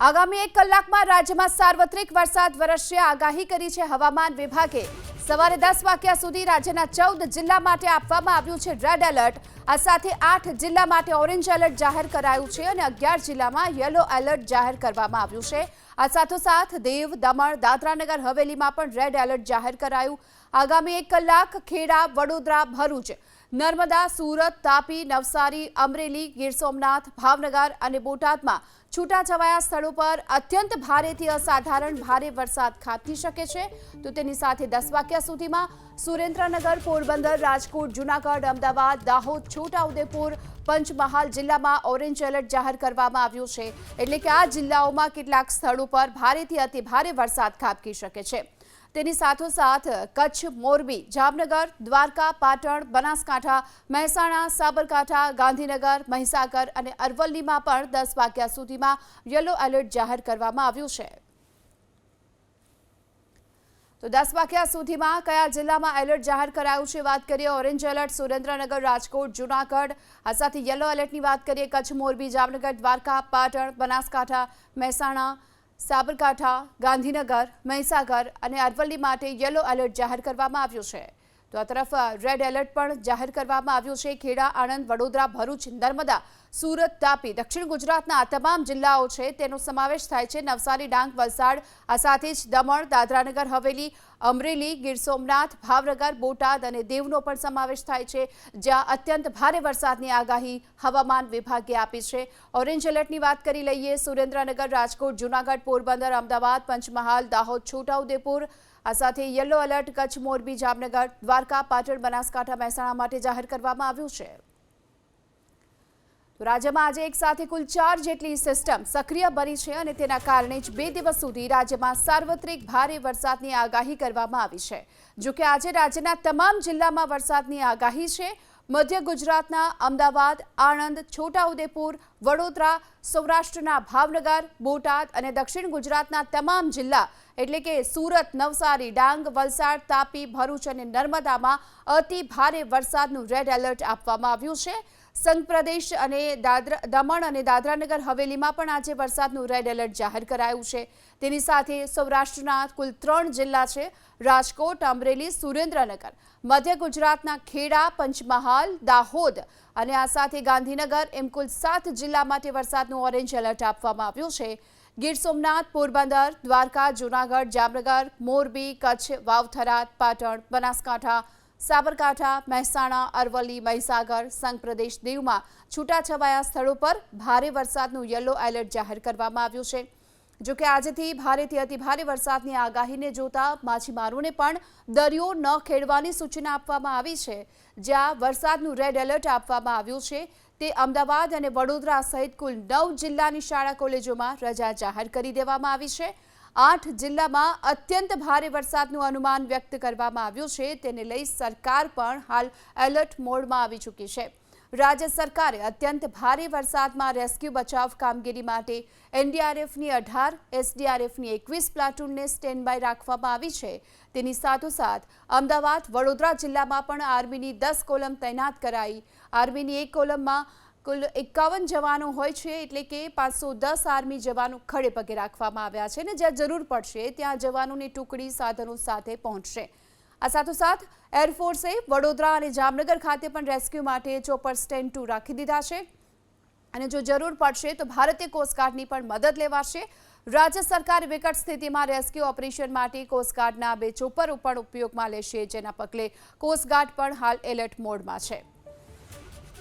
આગામી 1 કલાકમાં રાજ્યમાં સાર્વત્રિક વરસાદ વરસશે આગાહી કરી છે હવામાન વિભાગે। સવારે 10 વાગ્યા સુધી રાજ્યના 14 જિલ્લા માટે આપવામાં આવ્યું છે રેડ એલર્ટ। આ સાથે 8 જિલ્લા માટે ઓરેન્જ એલર્ટ જાહેર કરાયું છે અને 11 જિલ્લામાં યલો એલર્ટ જાહેર કરવામાં આવ્યું છે। આ સાથોસાથ દીવ, દમણ, દાદરાનગર હવેલીમાં પણ રેડ એલર્ટ જાહેર કરાયું। આગામી 1 કલાક ખેડા, વડોદરા, ભરૂચ, નર્મદા, સુરત, તાપી, નવસારી, અમરેલી, ગીર સોમનાથ, ભાવનગર અને બોટાદમાં છૂટાછવાયા સ્થળો પર અત્યંત ભારેથી અસાધારણ ભારે વરસાદ ખાબકી શકે છે। તો તેની સાથે 10 વાગ્યા સુધીમાં સુરેન્દ્રનગર, પોરબંદર, રાજકોટ, જૂનાગઢ, અમદાવાદ, દાહોદ, છોટાઉદેપુર, પંચમહાલ જિલ્લામાં ઓરેન્જ એલર્ટ જાહેર કરવામાં આવ્યું છે। એટલે કે આ જિલ્લાઓમાં કેટલાક સ્થળો પર ભારેથી અતિભારે વરસાદ ખાબકી શકે છે। તેની સાથોસાથ કચ્છ, મોરબી, જામનગર, દ્વારકા, પાટણ, બનાસકાંઠા, મહેસાણા, સાબરકાંઠા, ગાંધીનગર, મહીસાગર અને અરવલ્લીમાં પણ 10 વાગ્યા સુધીમાં યલો એલર્ટ જાહેર કરવામાં આવ્યું છે। તો 10 વાગ્યા સુધીમાં કયા જિલ્લામાં એલર્ટ જાહેર કરાયું છે વાત કરીએ। Orange alert Surendranagar, Rajkot, Junagadh. આ સાથે યલો એલર્ટની વાત કરીએ કચ્છ, મોરબી, જામનગર, દ્વારકા, પાટણ, બનાસકાંઠા, મહેસાણા, સાબરકાંઠા, ગાંધીનગર, મહીસાગર અને અરવલ્લી માટે યલો એલર્ટ જાહેર કરવામાં આવ્યું છે। તો આ તરફ રેડ એલર્ટ પણ જાહેર કરવામાં આવ્યું છે। ખેડા, આણંદ, વડોદરા, ભરૂચ, નર્મદા, સુરત, તાપી, દક્ષિણ ગુજરાતના આ તમામ જિલ્લાઓ છે તેનો સમાવેશ થાય છે। નવસારી, ડાંગ, વલસાડ, આ સાથે જ દમણ, દાદરાનગર હવેલી, અમરેલી, ગીર સોમનાથ, ભાવનગર, બોટાદ અને દીવનો પણ સમાવેશ થાય છે, જ્યાં અત્યંત ભારે વરસાદની આગાહી હવામાન વિભાગે આપી છે। ઓરેન્જ એલર્ટની વાત કરી લઈએ સુરેન્દ્રનગર, રાજકોટ, જૂનાગઢ, પોરબંદર, અમદાવાદ, પંચમહાલ, દાહોદ, છોટાઉદેપુર। આ સાથે યલો એલર્ટ કચ્છ, મોરબી, જામનગર, દ્વારકા, પાટણ, બનાસકાંઠા, મહેસાણા માટે જાહેર કરવામાં આવ્યું છે। તો રાજ્યમાં આજે એક સાથે કુલ 4 જેટલી સિસ્ટમ સક્રિય બની છે અને તેના કારણે જ 2 દિવસ સુધી રાજ્યમાં સાર્વત્રિક ભારે વરસાદની આગાહી કરવામાં આવી છે। જો કે આજે રાજ્યના તમામ જિલ્લામાં વરસાદની આગાહી છે। મધ્ય ગુજરાતના અમદાવાદ, આણંદ, છોટાઉદેપુર, વડોદરા, સૌરાષ્ટ્રના ભાવનગર, બોટાદ અને દક્ષિણ ગુજરાતના તમામ જિલ્લા એટલે કે સુરત, નવસારી, ડાંગ, વલસાડ, તાપી, ભરૂચ અને નર્મદામાં અતિ ભારે વરસાદનું રેડ એલર્ટ આપવામાં આવ્યું છે। સંઘ પ્રદેશ અને દમણ અને દાદરાનગર હવેલીમાં પણ આજે વરસાદનું રેડ એલર્ટ જાહેર કરાયું છે। તેની સાથે સૌરાષ્ટ્રના કુલ 3 જિલ્લા છે, રાજકોટ, અમરેલી, સુરેન્દ્રનગર, મધ્ય ગુજરાતના ખેડા, પંચમહાલ, દાહોદ અને આ સાથે ગાંધીનગર એમ કુલ 7 જિલ્લા માટે વરસાદનું ઓરેન્જ એલર્ટ આપવામાં આવ્યું છે। ગીર સોમનાથ, પોરબંદર, દ્વારકા, જૂનાગઢ, જામનગર, મોરબી, કચ્છ, વાવથરા, પાટણ, બનાસકાંઠા, સાબરકાંઠા, મહેસાણા, અરવલ્લી, મહીસાગર, સંઘ પ્રદેશ દીવમાં છૂટાછવાયા સ્થળો પર ભારે વરસાદનું યલો એલર્ટ જાહેર કરવામાં આવ્યું છે। જો કે આજથી ભારેથી અતિભારે વરસાદની આગાહીને જોતા માછીમારોને પણ દરિયો ન ખેડવાની સૂચના આપવામાં આવી છે। જ્યાં વરસાદનું રેડ એલર્ટ આપવામાં આવ્યું છે તે અમદાવાદ અને વડોદરા સહિત કુલ 9 જિલ્લાની શાળા કોલેજોમાં રજા જાહેર કરી દેવામાં આવી છે। 8 જિલ્લામાં અત્યંત ભારે વરસાદનું અનુમાન વ્યક્ત કરવામાં આવ્યું છે। તેને લઈ સરકાર પણ હાલ એલર્ટ મોડમાં આવી ચૂકી છે। રાજ્ય સરકારે અત્યંત ભારે વરસાદમાં રેસ્ક્યુ બચાવ કામગીરી માટે એનડીઆરએફની 18, એસડીઆરએફની 21 પ્લાટૂનને સ્ટેન્ડ બાય રાખવામાં આવી છે। તેની સાથોસાથ અમદાવાદ, વડોદરા જિલ્લામાં પણ આર્મીની 10 કોલમ તૈનાત કરાઈ। આર્મીની એક કોલમમાં કુલ 51 જવાનો હોય છે, એટલે કે 510 આર્મી જવાનો ખડે પગે રાખવામાં આવ્યા છે અને જ્યાં જરૂર પડશે ત્યાં જવાનોની ટુકડી સાધનો સાથે પહોંચશે। આ સાથોસાથ એરફોર્સે વડોદરા અને જામનગર ખાતે પણ રેસ્ક્યુ માટે ચોપર સ્ટેન્ડ 2 રાખી દીધા છે અને જો જરૂર પડશે તો ભારતીય કોસ્ટગાર્ડની પણ મદદ લેવાશે। રાજ્ય સરકાર વિકટ સ્થિતિમાં રેસ્ક્યુ ઓપરેશન માટે કોસ્ટગાર્ડના 2 ચોપર પણ ઉપયોગમાં લેશે, જેના પગલે કોસ્ટગાર્ડ પણ હાલ એલર્ટ મોડમાં છે।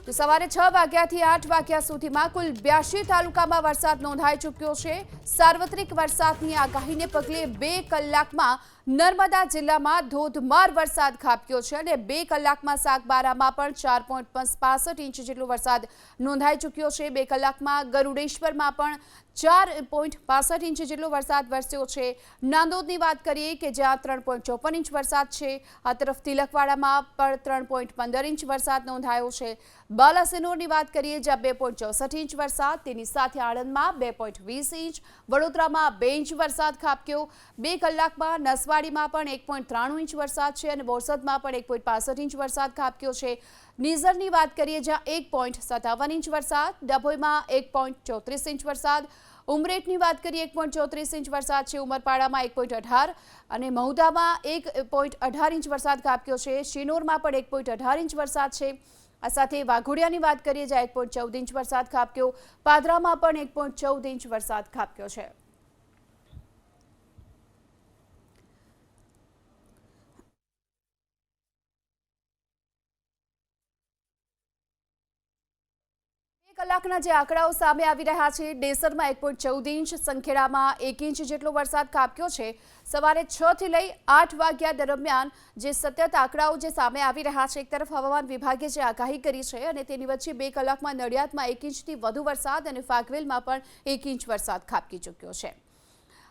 તો સવારે 6 વાગ્યાથી 8 વાગ્યા સુધીમાં કુલ 82 તાલુકામાં વરસાદ નોંધાઈ ચૂક્યો છે। સાર્વત્રિક વરસાદની આગાહીને પગલે 2 કલાકમાં નર્મદા જિલ્લામાં ધોધમાર વરસાદ ખાબક્યો છે અને 2 કલાકમાં સાગબારામાં પણ 4.65 ઇંચ જેટલો વરસાદ નોંધાઈ ચૂક્યો છે। 2 કલાકમાં ગરુડેશ્વરમાં પણ 4.65 ઇંચ જેટલો વરસાદ વરસ્યો છે। નાંદોદની વાત કરીએ કે જ્યાં 3.54 ઇંચ વરસાદ છે। આ તરફ તિલકવાડામાં પણ 3.15 ઇંચ વરસાદ નોંધાયો છે। બાલાસિનોરની વાત કરીએ જ્યાં 2.64 ઇંચ વરસાદ, તેની સાથે આણંદમાં 2.20 ઇંચ, વડોદરામાં 2 ઇંચ વરસાદ ખાબક્યો। 2 કલાકમાં નસવાડીમાં પણ 1.93 ઇંચ વરસાદ છે અને બોરસદમાં પણ 1.65 ઇંચ વરસાદ ખાબક્યો છે। નીઝરની વાત કરીએ જ્યાં 1.57 ઇંચ વરસાદ, ડભોઈમાં 1.34 ઇંચ વરસાદ, ઉમરેઠની વાત કરીએ 1.34 ઇંચ વરસાદ છે, ઉમરપાડામાં 1.18 અને મહુદામાં 1.18 ઇંચ વરસાદ ખાબક્યો છે, શિનોરમાં પણ 1.18 ઇંચ વરસાદ છે। આ સાથે વાઘોડિયાની વાત કરીએ જ્યાં 1.14 ઇંચ વરસાદ ખાબક્યો, પાદરામાં પણ 1.14 ઇંચ વરસાદ ખાબક્યો છે। કલાકના જે આંકડાઓ સામે આવી રહ્યા છે, ડેસરમાં 1.14 ઇંચ, સંખેડામાં 1 ઇંચ જેટલો વરસાદ ખાબક્યો છે। સવારે 6 થી લઈ 8 વાગ્યા દરમિયાન જે સતત આંકડાઓ જે સામે આવી રહ્યા છે, એક તરફ હવામાન વિભાગે જે આગાહી કરી છે અને તેની વચ્ચે 2 કલાકમાં નડિયાદમાં 1 ઇંચથી વધુ વરસાદ અને ફાગવેલમાં પણ 1 ઇંચ વરસાદ ખાબકી ચૂક્યો છે।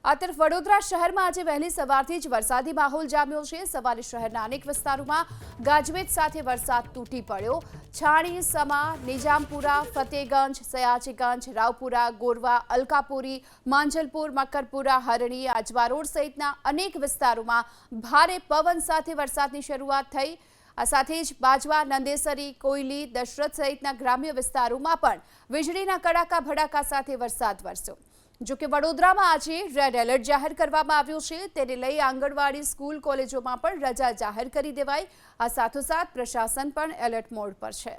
આ તરફ વડોદરા શહેરમાં આજે વહેલી સવારથી જ વરસાદી માહોલ જામ્યો છે। સવારે શહેરના અનેક વિસ્તારોમાં ગાજવીજ સાથે વરસાદ તૂટી પડ્યો। છાણી, સમા, નિજામપુરા, ફતેગંજ, સયાજીગંજ, રાવપુરા, ગોરવા, અલકાપુરી, માંજલપુર, મકરપુરા, હરણી, આજવા રોડ સહિતના અનેક વિસ્તારોમાં ભારે પવન સાથે વરસાદની શરૂઆત થઈ। આ સાથે જ બાજવા, નંદેસરી, કોયલી, દશરથ સહિતના ગ્રામ્ય વિસ્તારોમાં પણ વીજળીના કડાકા ભડાકા સાથે વરસાદ વરસ્યો। જો કે વડોદરામાં આજે રેડ એલર્ટ જાહેર કરવામાં આવ્યું છે, તેને લઈ આંગણવાડી, સ્કૂલ, કોલેજોમાં પણ રજા જાહેર કરી દેવાઈ। આ સાથોસાથ પ્રશાસન પણ એલર્ટ મોડ પર છે।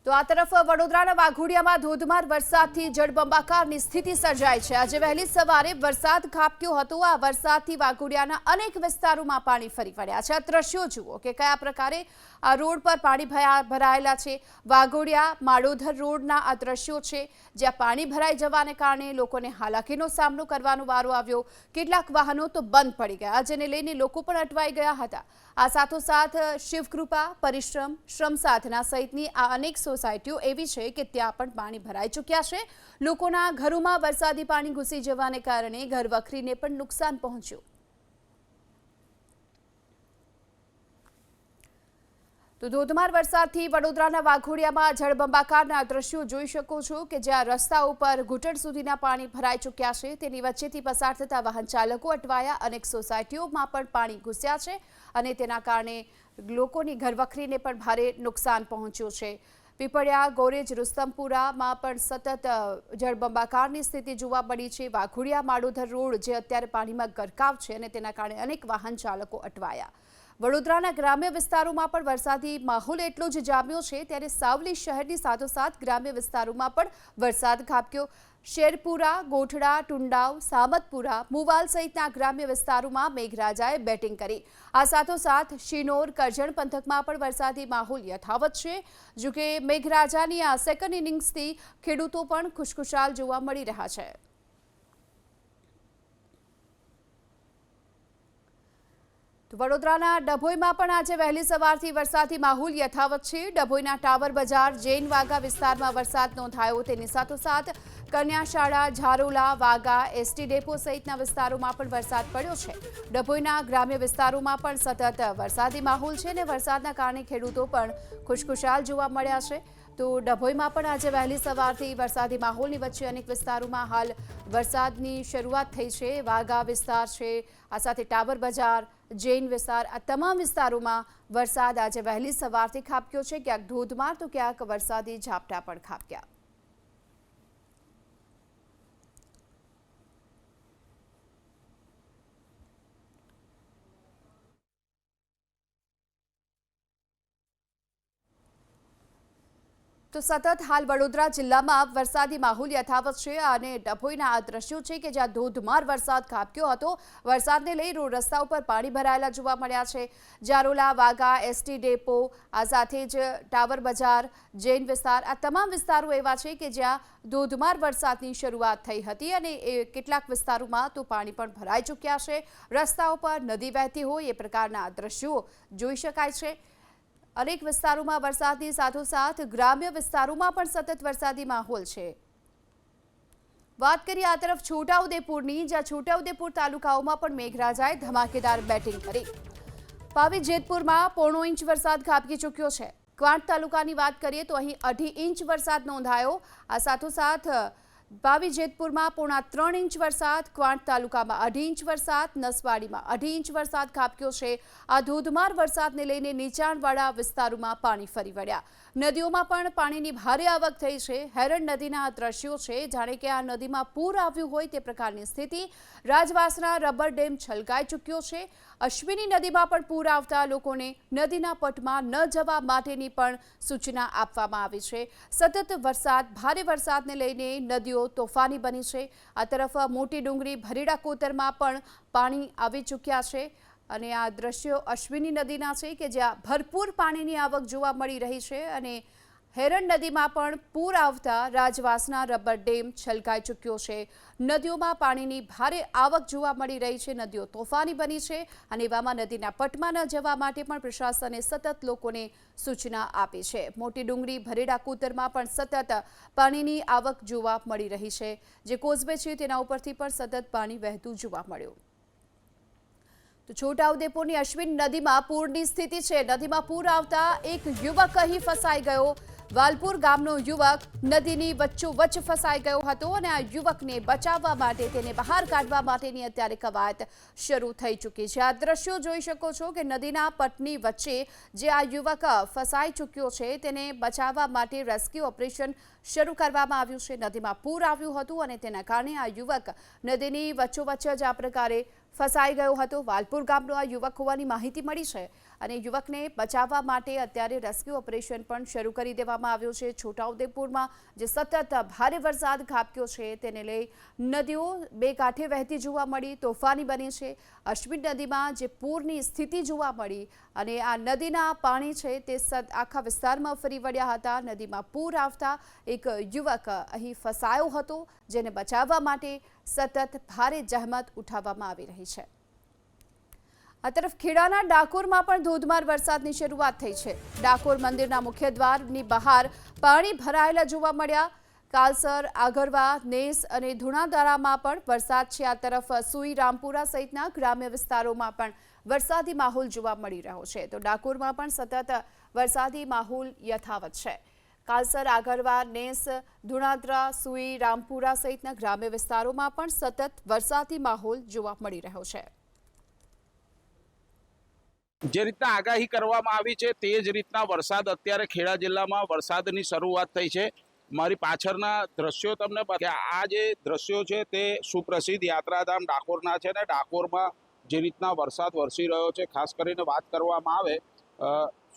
તો આ તરફ વડોદરાના વાઘોડિયામાં ધોધમાર વરસાદથી જળબંબાકારની સ્થિતિ સર્જાઈ છે। આજે વહેલી સવારે વરસાદ ખાબક્યો હતો। આ વરસાદથી વાઘોડિયાના અનેક વિસ્તારોમાં પાણી ફરી વળ્યા છે। આ દ્રશ્યો જુઓ કે કયા પ્રકારે આ રોડ પર પાણી ભરાયેલા છે। વાઘોડિયા માળોધર રોડના આ દ્રશ્યો છે, જ્યાં પાણી ભરાઈ જવાને કારણે લોકોને હાલાકીનો સામનો કરવાનો વારો આવ્યો। કેટલાક વાહનો તો બંધ પડી ગયા, જેને લઈને લોકો પણ અટવાઈ ગયા હતા। આ સાથોસાથ શિવકૃપા, પરિશ્રમ, શ્રમ સાધના સહિતની આ અનેક સોસાયટીઓ એવી છે કે ત્યાં પણ પાણી ભરાઈ ચૂક્યા છે। લોકોના ઘરોમાં વરસાદી પાણી ઘૂસી જવાને કારણે ઘરવખરીને પણ નુકસાન પહોંચ્યું। તો ધોધમાર વરસાદથી વડોદરાના વાઘોડિયામાં જળબંબાકારના દ્રશ્યો જોઈ શકો છો કે જ્યાં રસ્તા ઉપર ઘૂંટણ સુધીના પાણી ભરાઈ ચૂક્યા છે। તેની વચ્ચેથી પસાર થતા વાહન ચાલકો અટવાયા। અનેક સોસાયટીઓમાં પણ પાણી ઘૂસ્યા છે અને તેના કારણે લોકોની ઘરવખરીને પણ ભારે નુકસાન પહોંચ્યું છે। પીપળિયા, ગોરેજ, રુસ્તમપુરામાં પણ સતત જળબંબાકારની સ્થિતિ જોવા મળી છે। વાઘોડિયા માળોધર રોડ જે અત્યારે પાણીમાં ગરકાવ છે અને તેના કારણે અનેક વાહન ચાલકો અટવાયા। વડોદરાના ગ્રામ્ય વિસ્તારોમાં પણ વરસાદી માહોલ એટલો જ જામ્યો છે, ત્યારે સાવલી શહેરની સાથોસાથ ગ્રામ્ય વિસ્તારોમાં પણ વરસાદ ખાબક્યો। શેરપુરા, ગોઠડા, ટુંડાવ, સામતપુરા, મુવાલ સહિતના ગ્રામ્ય વિસ્તારોમાં મેઘરાજાએ બેટિંગ કરી। આ સાથોસાથ શિનોર, કરજણ પંથકમાં પણ વરસાદી માહોલ યથાવત છે। જો કે મેઘરાજાની આ સેકન્ડ ઇનિંગ્સથી ખેડૂતો પણ ખુશખુશાલ જોવા મળી રહ્યા છે। તો વડોદરાના ડભોઈમાં પણ આજે વહેલી સવારથી વરસાદી માહોલ યથાવત છે। ડભોઈના ટાવર બજાર, જૈન વાગા વિસ્તારમાં વરસાદ નોંધાયો। તેની સાથોસાથ કન્યા શાળા, ઝારોલા, વાગા, એસટી ડેપો સહિતના વિસ્તારોમાં પણ વરસાદ પડ્યો છે। ડભોઈના ગ્રામ્ય વિસ્તારોમાં પણ સતત વરસાદી માહોલ છે અને વરસાદના કારણે ખેડૂતો પણ ખુશખુશાલ જોવા મળ્યા છે। તો ડભોઈમાં પણ આજે વહેલી સવારથી વરસાદી માહોલની વચ્ચે અનેક વિસ્તારોમાં હાલ વરસાદની શરૂઆત થઈ છે। વાગા વિસ્તાર છે, આ સાથે ટાવર બજાર, જૈન વિસ્તાર, આ તમામ વિસ્તારોમાં વરસાદ આજે વહેલી સવારથી ખાબક્યો છે। ક્યાંક ધોધમાર તો ક્યાંક વરસાદી ઝાપટા પણ ખાબક્યા। તો સતત હાલ વડોદરા જિલ્લામાં વરસાદી માહોલ યથાવત છે અને ડભોઈના આ દ્રશ્યો છે કે જ્યાં ધોધમાર વરસાદ ખાબક્યો હતો। વરસાદને લઈ રોડ રસ્તા ઉપર પાણી ભરાયેલા જોવા મળ્યા છે। જારોલા, વાગા, એસટી ડેપો, આ સાથે જ ટાવર બજાર, જૈન વિસ્તાર, આ તમામ વિસ્તારો એવા છે કે જ્યાં ધોધમાર વરસાદની શરૂઆત થઈ હતી અને કેટલાક વિસ્તારોમાં તો પાણી પણ ભરાઈ ચૂક્યા છે। રસ્તાઓ પર નદી વહેતી હોય એ પ્રકારના દ્રશ્યો જોઈ શકાય છે। અનેક વિસ્તારોમાં વરસાદની સાથોસાથ ગ્રામ્ય વિસ્તારોમાં પણ સતત વરસાદી માહોલ છે। વાત કરીએ આ તરફ છોટાઉદેપુરની, જ્યાં છોટાઉદેપુર તાલુકાઓમાં પણ મેઘરાજાએ ધમાકેદાર બેટિંગ કરી। પાવી જેતપુરમાં 1.5 ઇંચ વરસાદ ખાબકી ચૂક્યો છે। ક્વાંટ તાલુકાની વાત કરીએ તો અહીં 2.5 ઇંચ વરસાદ નોંધાયો। આ સાથોસાથ પાવી જેતપુરમાં 3.25 ઇંચ વરસાદ, ક્વાંટ તાલુકામાં 2.5 ઇંચ વરસાદ, નસવાડીમાં 2.5 ઇંચ વરસાદ ખાબક્યો છે। આ ધોધમાર વરસાદને લઈને નીચાણવાળા વિસ્તારોમાં પાણી ફરી વળ્યા। નદીઓમાં પણ પાણીની ભારે આવક થઈ છે। હેરણ નદીના આ દ્રશ્યો છે, જાણે કે આ નદીમાં પૂર આવ્યું હોય તે પ્રકારની સ્થિતિ। રાજવાસના રબર ડેમ છલકાઈ ચૂક્યો છે। અશ્વિની નદીમાં પણ પૂર આવતા લોકોને નદીના પટમાં ન જવા માટેની પણ સૂચના આપવામાં આવી છે। સતત વરસાદ, ભારે વરસાદને લઈને નદીઓ તોફાની બની છે। આ તરફ મોટી ડુંગરી ભરેડા કોતરમાં પણ પાણી આવી ચૂક્યા છે અને આ દ્રશ્યો અશ્વિની નદીના છે કે જ્યાં ભરપૂર પાણીની આવક જોવા મળી રહી છે અને હેરણ નદીમાં પણ પૂર આવતા રાજવાસના રબર ડેમ છલકાઈ ચૂક્યો છે। નદીઓમાં પાણીની ભારે આવક જોવા મળી રહી છે, નદીઓ તોફાની બની છે અને એવામાં નદીના પટમાં ન જવા માટે પણ પ્રશાસને સતત લોકોને સૂચના આપી છે। મોટી ડુંગરી ભરેડા કૂતરમાં પણ સતત પાણીની આવક જોવા મળી રહી છે। જે કોઝવે છે તેના ઉપરથી પણ સતત પાણી વહેતું જોવા મળ્યું। તો છોટાઉદેપુરની અશ્વિન નદીમાં પૂરની સ્થિતિ છે। નદીમાં પૂર આવતા એક યુવક અહીં ફસાઈ ગયો। વાલપુર ગામનો યુવક નદીની વચ્ચોવચ્ચ ફસાઈ ગયો હતો અને આ યુવકને બચાવવા માટે, તેને બહાર કાઢવા માટેની અત્યારે કવાયત શરૂ થઈ ચૂકી છે। આ દ્રશ્યો જોઈ શકો છો કે નદીના પટની વચ્ચે જે આ યુવક ફસાઈ ચૂક્યો છે તેને બચાવવા માટે રેસ્ક્યુ ઓપરેશન શરૂ કરવામાં આવ્યું છે। નદીમાં પૂર આવ્યું હતું અને તેના કારણે આ યુવક નદીની વચ્ચોવચ્ચ જ આ પ્રકારે ફસાઈ ગયો હતો। વાલપુર ગામનો આ યુવક હોવાની માહિતી મળી છે અને યુવકને બચાવવા માટે અત્યારે રેસ્ક્યુ ઓપરેશન પણ શરૂ કરી દેવામાં આવ્યું છે। છોટાઉદેપુરમાં જે સતત ભારે વરસાદ ખાબક્યો છે તેને લઈ નદીઓ બે કાંઠે વહેતી જોવા મળી, તોફાની બની છે। અશ્વિન નદીમાં જે પૂરની સ્થિતિ જોવા મળી અને આ નદીના પાણી છે તે આખા વિસ્તારમાં ફરી વળ્યા હતા। નદીમાં પૂર આવતા એક યુવક અહીં ફસાયો હતો, જેને બચાવવા માટે સતત ભારે જહેમત ઉઠાવવામાં આવી રહી છે। આ તરફ ખેડાના ડાકોરમાં પણ ધોધમાર વરસાદની શરૂઆત થઈ છે। ડાકોર મંદિરના મુખ્ય દ્વારની બહાર પાણી ભરાયેલા જોવા મળ્યા। કાલસર, આગરવા, નેસ અને ધુણાધારામાં પણ વરસાદ છે। આ તરફ સુઈ, રામપુરા સહિતના ગ્રામ્ય વિસ્તારોમાં પણ વરસાદી માહોલ જોવા મળી રહ્યો છે। તો ડાકોરમાં પણ સતત વરસાદી માહોલ યથાવત છે। કાલસર, આગરવા, નેસ, ધુણાધરા, સુઈ, રામપુરા સહિતના ગ્રામ્ય વિસ્તારોમાં પણ સતત વરસાદી માહોલ જોવા મળી રહ્યો છે। જે રીતના આગાહી કરવામાં આવી છે તે જ રીતના વરસાદ અત્યારે ખેડા જિલ્લામાં વરસાદની શરૂઆત થઈ છે। મારી પાછળના દ્રશ્યો તમને આ જે દ્રશ્યો છે તે સુપ્રસિદ્ધ યાત્રાધામ ડાકોરના છે ને ડાકોરમાં જે રીતના વરસાદ વરસી રહ્યો છે, ખાસ કરીને વાત કરવામાં આવે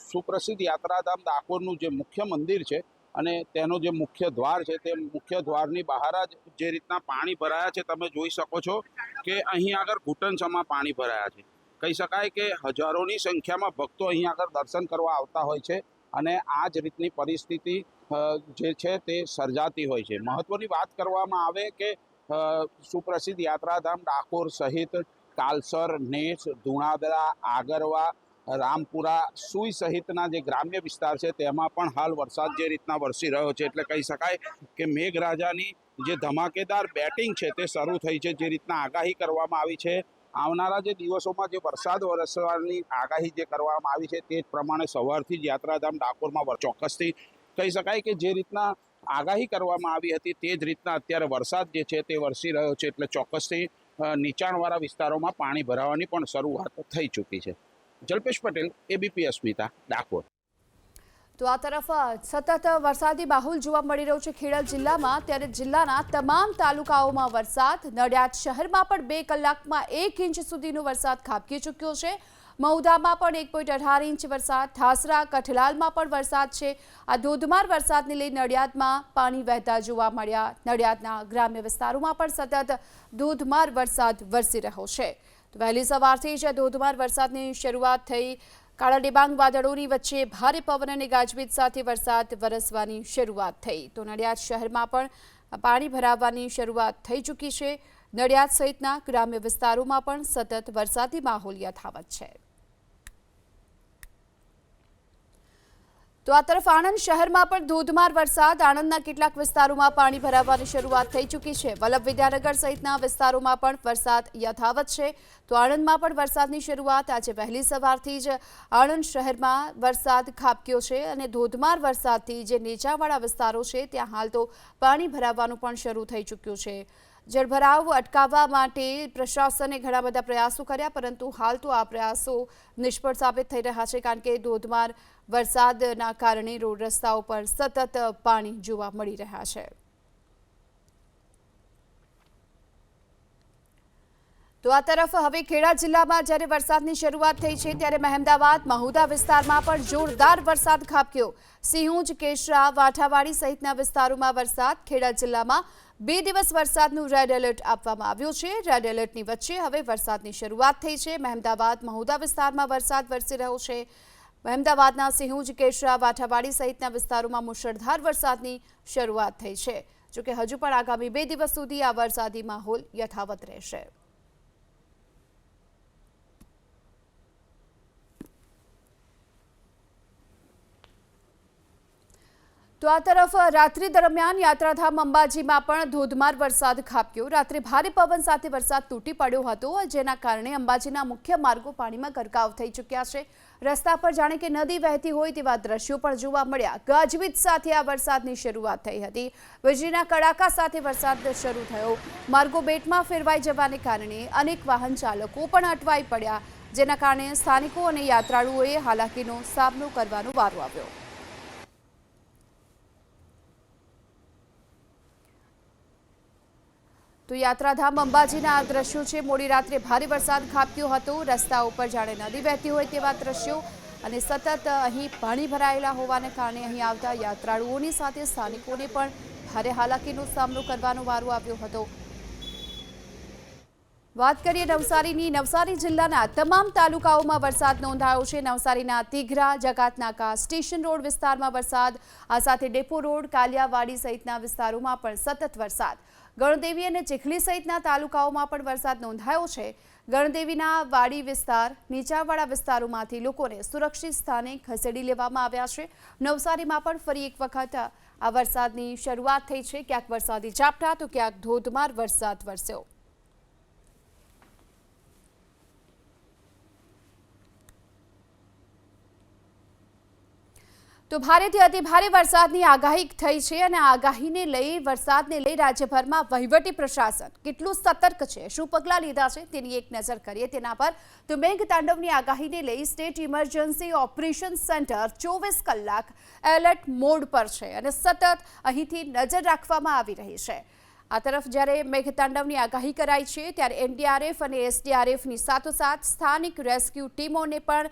સુપ્રસિદ્ધ યાત્રાધામ ડાકોરનું જે મુખ્ય મંદિર છે અને તેનો જે મુખ્ય દ્વાર છે તે મુખ્ય દ્વારની બહાર જ જે રીતના પાણી ભરાયા છે તમે જોઈ શકો છો કે અહીં આગળ ઘૂંટણસમાં પાણી ભરાયા છે। કહી શકાય કે હજારોની સંખ્યામાં ભક્તો અહીં આગળ દર્શન કરવા આવતા હોય છે અને આ જ રીતની પરિસ્થિતિ જે છે તે સર્જાતી હોય છે। મહત્વની વાત કરવામાં આવે કે સુપ્રસિદ્ધ યાત્રાધામ ડાકોર સહિત કાલસર, નેસ, ધુણાધરા, આગરવા, રામપુરા, સુઈ સહિતના જે ગ્રામ્ય વિસ્તાર છે તેમાં પણ હાલ વરસાદ જે રીતના વરસી રહ્યો છે એટલે કહી શકાય કે મેઘરાજાની જે ધમાકેદાર બેટિંગ છે તે શરૂ થઈ છે। જે રીતના આગાહી કરવામાં આવી છે, આવનારા જે દિવસોમાં જે વરસાદ વરસવાની આગાહી જે કરવામાં આવી છે તે જ પ્રમાણે સવારથી જ યાત્રાધામ ડાકોરમાં ચોક્કસથી કહી શકાય કે જે રીતના આગાહી કરવામાં આવી હતી તે જ રીતના અત્યારે વરસાદ જે છે તે વરસી રહ્યો છે એટલે ચોક્કસથી નીચાણવાળા વિસ્તારોમાં પાણી ભરાવાની પણ શરૂઆત થઈ ચૂકી છે। જલ્પેશ પટેલ, એબીપી અસ્મિતા, ડાકોર। તો આ તરફ સતત વરસાદી માહોલ જોવા મળી રહ્યો છે ખેડા જિલ્લામાં। ત્યારે જિલ્લાના તમામ તાલુકાઓમાં વરસાદ, નડિયાદ શહેરમાં પણ 2 કલાકમાં 1 ઇંચ સુધીનો વરસાદ ખાબકી ચૂક્યો છે। મહુધામાં પણ 1.18 ઇંચ વરસાદ, ઠાસરા, કઠલાલમાં પણ વરસાદ છે। આ ધોધમાર વરસાદને લઈ નડિયાદમાં પાણી વહેતા જોવા મળ્યા। નડિયાદના ગ્રામ્ય વિસ્તારોમાં પણ સતત ધોધમાર વરસાદ વરસી રહ્યો છે। તો વહેલી સવારથી જ ધોધમાર વરસાદની શરૂઆત થઈ। કાળા ડિબાંગ વાદળોની વચ્ચે ભારે પવન અને ગાજવીજ સાથે વરસાદ વરસવાની શરૂઆત થઈ। તો નડિયાદ શહેરમાં પણ પાણી ભરાવાની શરૂઆત થઈ ચૂકી છે। નડિયાદ સહિતના ગ્રામ્ય વિસ્તારોમાં પણ સતત વરસાદી માહોલ યથાવત છે। તો આ તરફ આણંદ શહેરમાં પણ ધોધમાર વરસાદ, આણંદના કેટલાક વિસ્તારોમાં પાણી ભરાવાની શરૂઆત થઈ ચૂકી છે। વલ્લભ વિદ્યાનગર સહિતના વિસ્તારોમાં પણ વરસાદ યથાવત છે। તો આણંદમાં પણ વરસાદની શરૂઆત આજે વહેલી સવારથી જ આણંદ શહેરમાં વરસાદ ખાબક્યો છે અને ધોધમાર વરસાદથી જે નીચાણવાળા વિસ્તારો છે ત્યાં હાલ તો પાણી ભરાવાનું પણ શરૂ થઈ ચૂક્યું છે। જળભરાવ અટકાવવા માટે પ્રશાસને ઘણા બધા પ્રયાસો કર્યા, પરંતુ હાલ તો આ પ્રયાસો નિષ્ફળ સાબિત થઈ રહ્યા છે, કારણ કે ધોધમાર વરસાદના કારણે રોડ રસ્તાઓ પર સતત પાણી જોવા મળી રહ્યા છે. તો આ તરફ હવે ખેડા જિલ્લામાં જ્યારે વરસાદની શરૂઆત થઈ છે, ત્યારે મહેમદાવાદ મહુધા વિસ્તારમાં પણ જોરદાર વરસાદ ખાબક્યો. સિંહુજ, કેશરા, વાઠાવાડી સહિતના વિસ્તારોમાં વરસાદ. ખેડા જિલ્લામાં 2 દિવસ વરસાદનું રેડ એલર્ટ આપવામાં આવ્યું છે. રેડ એલર્ટની વચ્ચે હવે વરસાદની શરૂઆત થઈ છે. મહેમદાવાદ મહુધા વિસ્તારમાં વરસાદ વરસી રહ્યો છે. મહેમદાવાદના સિંહુજ, કેશરા, વાઠાવાડી સહિતના વિસ્તારોમાં મુશળધાર વરસાદની શરૂઆત થઈ છે. જોકે હજુ પણ આગામી 2 દિવસ સુધી આ વરસાદી માહોલ યથાવત રહેશે. તો આ તરફ રાત્રિ દરમિયાન યાત્રાધામ અંબાજીમાં પણ ધોધમાર વરસાદ ખાબક્યો. રાત્રે ભારે પવન સાથે વરસાદ તૂટી પડ્યો હતો, જેના કારણે અંબાજીના મુખ્ય માર્ગો પાણીમાં ગરકાવ થઈ ચૂક્યા છે. રસ્તા પર જાણે કે નદી વહેતી હોય તેવા દ્રશ્યો પણ જોવા મળ્યા. ગાજવીજ સાથે આ વરસાદની શરૂઆત થઈ હતી. વીજળીના કડાકા સાથે વરસાદ શરૂ થયો. માર્ગો બેટમાં ફેરવાઈ જવાને કારણે અનેક વાહન ચાલકો પણ અટવાઈ પડ્યા, જેના કારણે સ્થાનિકો અને યાત્રાળુઓએ હાલાકીનો સામનો કરવાનો વારો આવ્યો. તો યાત્રાધામ અંબાજીના આ દ્રશ્યો છે. મોડી રાત્રે ભારે વરસાદ ખાબક્યો હતો. રસ્તા ઉપર જાણે નદી વહેતી હોય તેવા દ્રશ્યો, અને સતત અહીં પાણી ભરાયેલા હોવાને કારણે અહીં આવતા યાત્રાળુઓની સાથે સ્થાનિકોને પણ ભારે હાલાકીનો સામનો કરવાનો વારો આવ્યો હતો. વાત કરીએ નવસારીની. નવસારી જિલ્લાના તમામ તાલુકાઓમાં વરસાદ નોંધાયો છે. નવસારીના તીઘરા, જકાતનાકા, સ્ટેશન રોડ વિસ્તારમાં વરસાદ, આ સાથે ડેપો રોડ, કાલિયાવાડી સહિતના વિસ્તારોમાં પણ સતત વરસાદ. ગણદેવી અને ચીખલી સહિતના તાલુકાઓમાં પણ વરસાદ નોંધાયો છે. ગણદેવીના વાડી વિસ્તાર, નીચાણવાળા વિસ્તારોમાંથી લોકોને સુરક્ષિત સ્થાને ખસેડી લેવામાં આવ્યા છે. નવસારીમાં પણ ફરી એક વખત આ વરસાદની શરૂઆત થઈ છે. ક્યાંક વરસાદી ઝાપટા તો ક્યાંક ધોધમાર વરસાદ વરસ્યો. તો ભારેથી અતિભારે વરસાદની આગાહી થઈ છે, અને આગાહીને લઈ વરસાદને લઈ રાજ્યભરમાં વહીવટી પ્રશાસન કેટલું સતર્ક છે, શું પગલાં લીધા છે તેની એક નજર કરીએ તેના પર. તો મેઘતાંડવની આગાહીને લઈ સ્ટેટ ઇમરજન્સી ઓપરેશન સેન્ટર 24 કલાક એલર્ટ મોડ પર છે, અને સતત અહીંથી નજર રાખવામાં આવી રહી છે. આ તરફ જ્યારે મેઘતાંડવની આગાહી કરાઈ છે, ત્યારે એનડીઆરએફ અને એસડીઆરએફની સાથોસાથ સ્થાનિક રેસ્ક્યુ ટીમોને પણ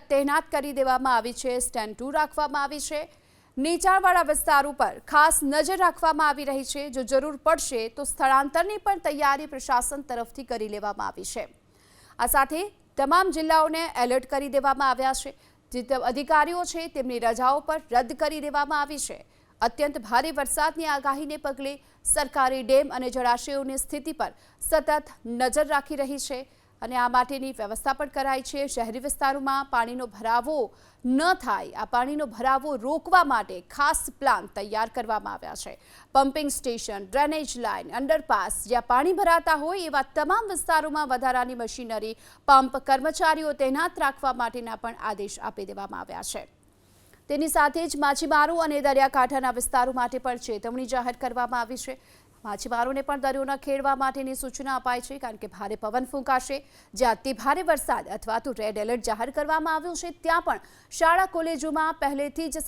તૈનાત કરી દેવામાં આવી છે. સ્ટેન્ડ 2 રાખવામાં આવી છે. નીચાણવાળા વિસ્તારો પર ખાસ નજર રાખવામાં આવી રહી છે. જો જરૂર પડશે તો સ્થળાંતરની પણ તૈયારી પ્રશાસન તરફથી કરી લેવામાં આવી છે. આ સાથે તમામ જિલ્લાઓને એલર્ટ કરી દેવામાં આવ્યા છે. જે અધિકારીઓ છે તેમની રજાઓ પર રદ કરી દેવામાં આવી છે. અત્યંત ભારે વરસાદની આગાહીને પગલે સરકારી ડેમ અને જળાશયોની સ્થિતિ પર સતત નજર રાખી રહી છે, અને આ માટેની વ્યવસ્થા પણ કરાઈ છે. શહેરી વિસ્તારોમાં પાણીનો ભરાવો ન થાય, આ પાણીનો ભરાવો રોકવા માટે ખાસ પ્લાન તૈયાર કરવામાં આવ્યા છે. Pumping station, drainage line, underpass જ્યાં પાણી ભરાતા હોય એવા તમામ વિસ્તારોમાં વધારાની મશીનરી, પંપ, કર્મચારીઓ તૈનાત રાખવા માટેના પણ આદેશ આપી દેવામાં આવ્યા છે. તેની સાથે જ માછીમારો અને દરિયાકાંઠાના વિસ્તારો માટે પણ ચેતવણી જાહેર કરવામાં આવી છે. માછીમારોને પણ દરિયો ન ખેડવા માટેની સૂચના અપાઈ છે, કારણ કે ભારે પવન ફૂંકાશે. જ્યાં અતિભારે વરસાદ અથવા તો રેડ એલર્ટ જાહેર કરવામાં આવ્યું છે, ત્યાં પણ શાળા કોલેજોમાં પહેલેથી જ